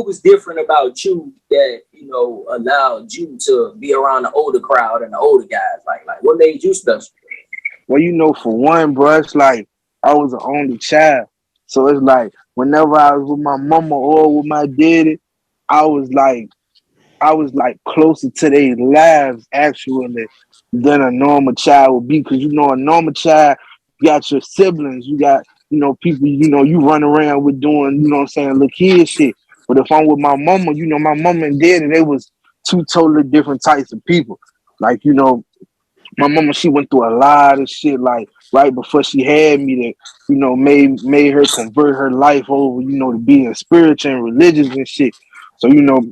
was different about you that, you know, allowed you to be around the older crowd and the older guys? Like what made you special? Well, you know, for one, bro, it's like I was an only child. So it's like whenever I was with my mama or with my daddy, I was like I was like closer to their lives actually than a normal child would be. Because you know, a normal child, you got your siblings, you got, you know, people, you know, you run around with doing, you know what I'm saying, little kid shit. But if I'm with my mama, you know, my mama and daddy, they was two totally different types of people. Like, you know, my mama, she went through a lot of shit like right before she had me that, you know, made her convert her life over, you know, to being spiritual and religious and shit. So, you know,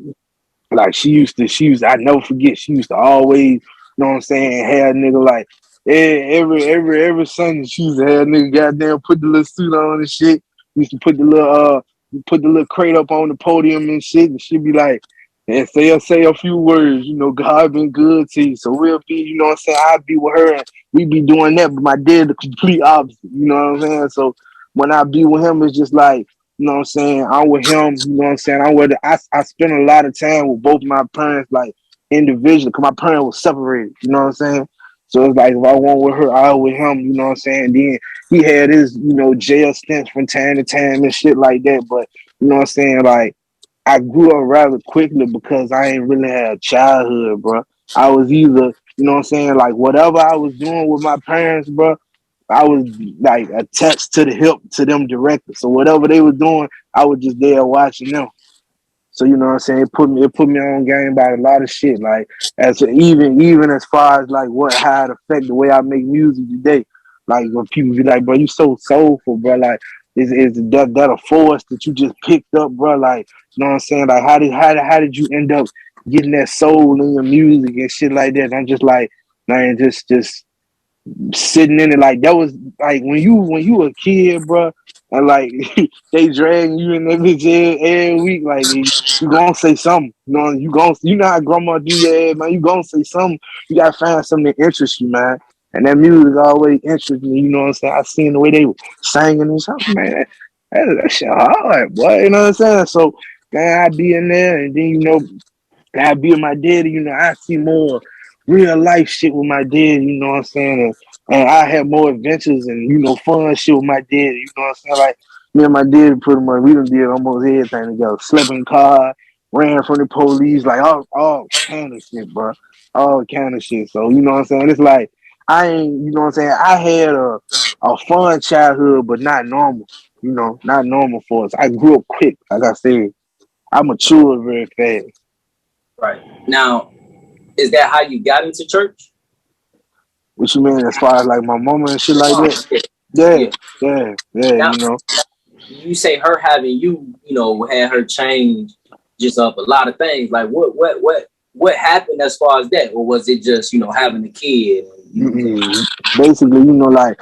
like I never forget, she used to always, you know what I'm saying, have a nigga like every Sunday she used to have a nigga goddamn put the little suit on and shit. Used to put the little crate up on the podium and shit, and she'd be like, and say a few words, you know, God been good to you. So we'll be, you know what I'm saying, I'll be with her and we be doing that, but my dad the complete opposite, you know what I'm saying? So when I be with him, it's just like, you know what I'm saying? I'm with him, you know what I'm saying? I spend a lot of time with both my parents, like individually, because my parents were separated, you know what I'm saying? So it's like if I want with her, I with him, you know what I'm saying? Then he had his, you know, jail stints from time to time and shit like that. But you know what I'm saying? Like I grew up rather quickly because I ain't really had a childhood, bro. I was either, you know what I'm saying, like whatever I was doing with my parents, bro, I was like attached to the hip to them directly. So whatever they were doing, I was just there watching them. So you know what I'm saying? It put me on game about a lot of shit. Like even as far as like how it affect the way I make music today. Like when people be like, bro, you so soulful, bro. Like is that a force that you just picked up, bro? Like, you know what I'm saying? Like how did you end up getting that soul in your music and shit like that? And I'm just like, man, just sitting in it. Like that was like when you a kid, bro, and like they dragging you in that bitch every week. Like you gonna say something, you know? You know how grandma do your ass, man. You gonna say something. You gotta find something that interests you, man. And that music always interests me. You know what I'm saying? I seen the way they were singing and something, man. That shit hard, boy. You know what I'm saying? So man, I be in there, and then you know I be with my daddy. You know, I see more real life shit with my dad, you know what I'm saying? And I had more adventures and, you know, fun shit with my dad, you know what I'm saying? Like, me and my dad pretty much, we done did almost everything together. Slept in the car, ran from the police, like all kind of shit, bro. All kind of shit. So, you know what I'm saying? It's like, I ain't, you know what I'm saying? I had a fun childhood, but not normal, you know, not normal for us. I grew up quick, like I said. I matured very fast. Right. Now, is that how you got into church? What you mean as far as like my mama and shit like Oh, that? yeah. Yeah, Yeah. yeah, Now, you know. you say her having you, you know, had her change just up a lot of things. Like what happened as far as that, or was it just, you know, having a kid? And Basically, you know, like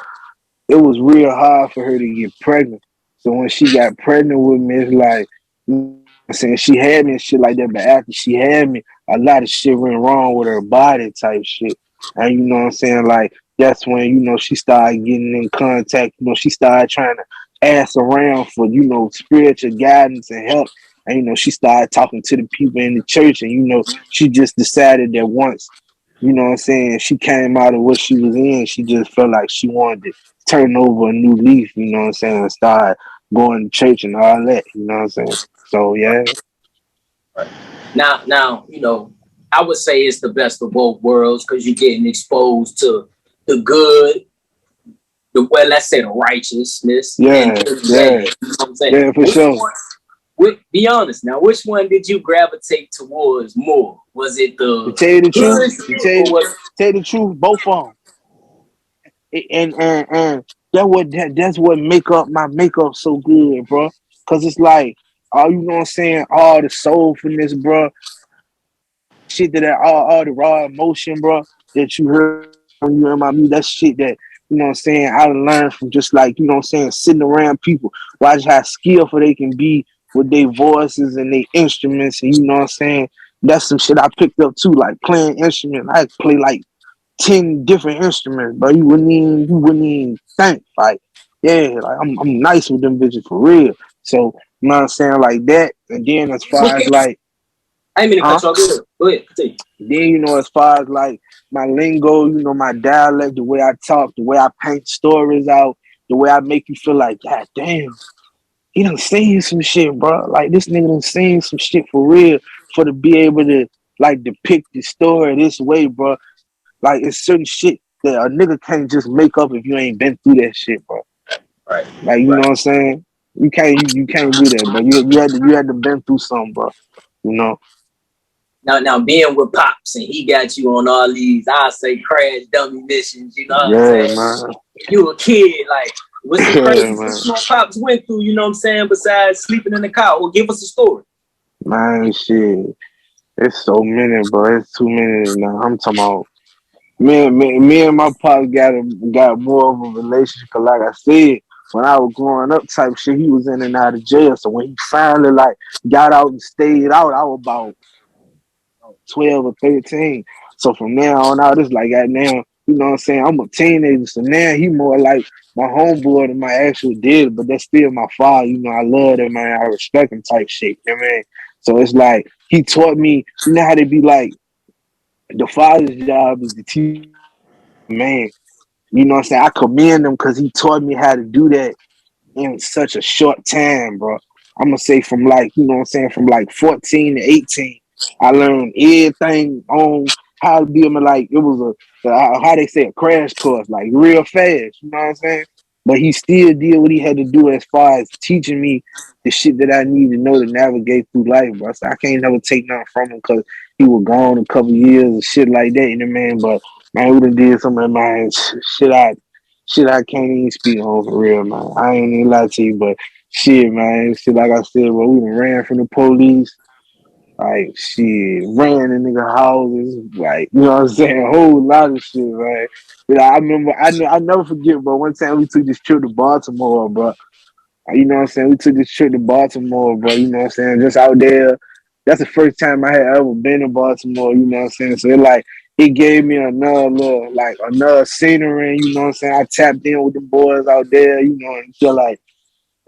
it was real hard for her to get pregnant. So when she got pregnant with me, it's like, you know what I'm saying, she had me and shit like that. But after she had me, a lot of shit went wrong with her body type shit. And you know what I'm saying? Like that's when, you know, she started getting in contact, you know, she started trying to ask around for, you know, spiritual guidance and help. And you know, she started talking to the people in the church, and you know, she just decided that once, you know what I'm saying, she came out of what she was in, she just felt like she wanted to turn over a new leaf, you know what I'm saying, and start going to church and all that, you know what I'm saying? So yeah. right. Now, you know, I would say it's the best of both worlds because you're getting exposed to the good, let's say the righteousness, and Yeah, the bad. yeah, You know what I'm saying? yeah, for Which sure. one? Be honest now. Which one did you gravitate towards more? Was it To the tell you the truth, good to shit, or was tell you the truth, both of them. And that's what make up my makeup so good, bro. Cause it's like, all you know what I'm saying, all the soulfulness, bro, shit all the raw emotion, bro, that you heard when you in my music, that shit that, you know what I'm saying, I learned from just like, you know what I'm saying, sitting around people, watch how skillful they can be with their voices and their instruments, and you know what I'm saying? That's some shit I picked up too, like playing instruments. I play like 10 different instruments, but you wouldn't even think like, yeah, like I'm nice with them bitches for real. So You know what I'm saying? Like that. And then as far as like, I ain't mean to huh? cut you off. Go ahead. Continue. Then, you know, as far as like my lingo, you know, my dialect, the way I talk, the way I paint stories out, the way I make you feel like, God damn, he done seen some shit, bro. Like this nigga done seen some shit for real for to be able to like depict the story this way, bro. Like it's certain shit that a nigga can't just make up if you ain't been through that shit, bro. Right. Like you know Right. what I'm saying? You can't do that, bro. You had to been through something, bro. You know? Now being with Pops and he got you on all these, I say crash dummy missions, you know what I'm Yeah, saying? man. You a kid, like what's some Yeah, crazy man. shit you and Pops went through, you know what I'm saying, besides sleeping in the car? Well, give us a story. Man, shit. It's so many, bro. It's too many now. I'm talking about me and my pops got more of a relationship. 'Cause like I said, when I was growing up, type shit, he was in and out of jail. So when he finally like got out and stayed out, I was about 12 or 13. So from now on out, it's like that now, you know what I'm saying? I'm a teenager. So now he more like my homeboy than my actual dad, but that's still my father. You know, I love him, man. I respect him type shit. You know what I mean? So it's like he taught me, you know how they be like, the father's job is to teach the man. You know what I'm saying? I commend him because he taught me how to do that in such a short time, bro. I'm gonna say from like, you know what I'm saying, from like 14 to 18, I learned everything on how to be like it was how they say a crash course, like real fast. You know what I'm saying? But he still did what he had to do as far as teaching me the shit that I need to know to navigate through life, bro. So I can't never take nothing from him because he was gone a couple years and shit like that, you know, man. But man, we done did some of my shit I can't even speak on for real, man. I ain't even lie to you, but shit, man. Shit, like I said, bro, we done ran from the police. Like, shit, ran in nigga houses. Like, you know what I'm saying? A whole lot of shit, man. You know, I remember, I never forget, bro. One time we took this trip to Baltimore, bro. You know what I'm saying? We took this trip to Baltimore, bro. You know what I'm saying? Just out there. That's the first time I had ever been to Baltimore, you know what I'm saying? So it gave me another little, like another scenery, you know what I'm saying? I tapped in with the boys out there, you know, and feel like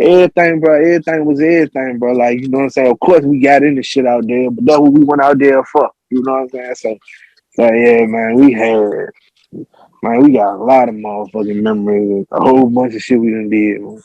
everything, bro, everything was everything, bro. Like, you know what I'm saying? Of course we got into shit out there, but that's what we went out there for. You know what I'm saying? So yeah, man, we got a lot of motherfucking memories, a whole bunch of shit we done did, man.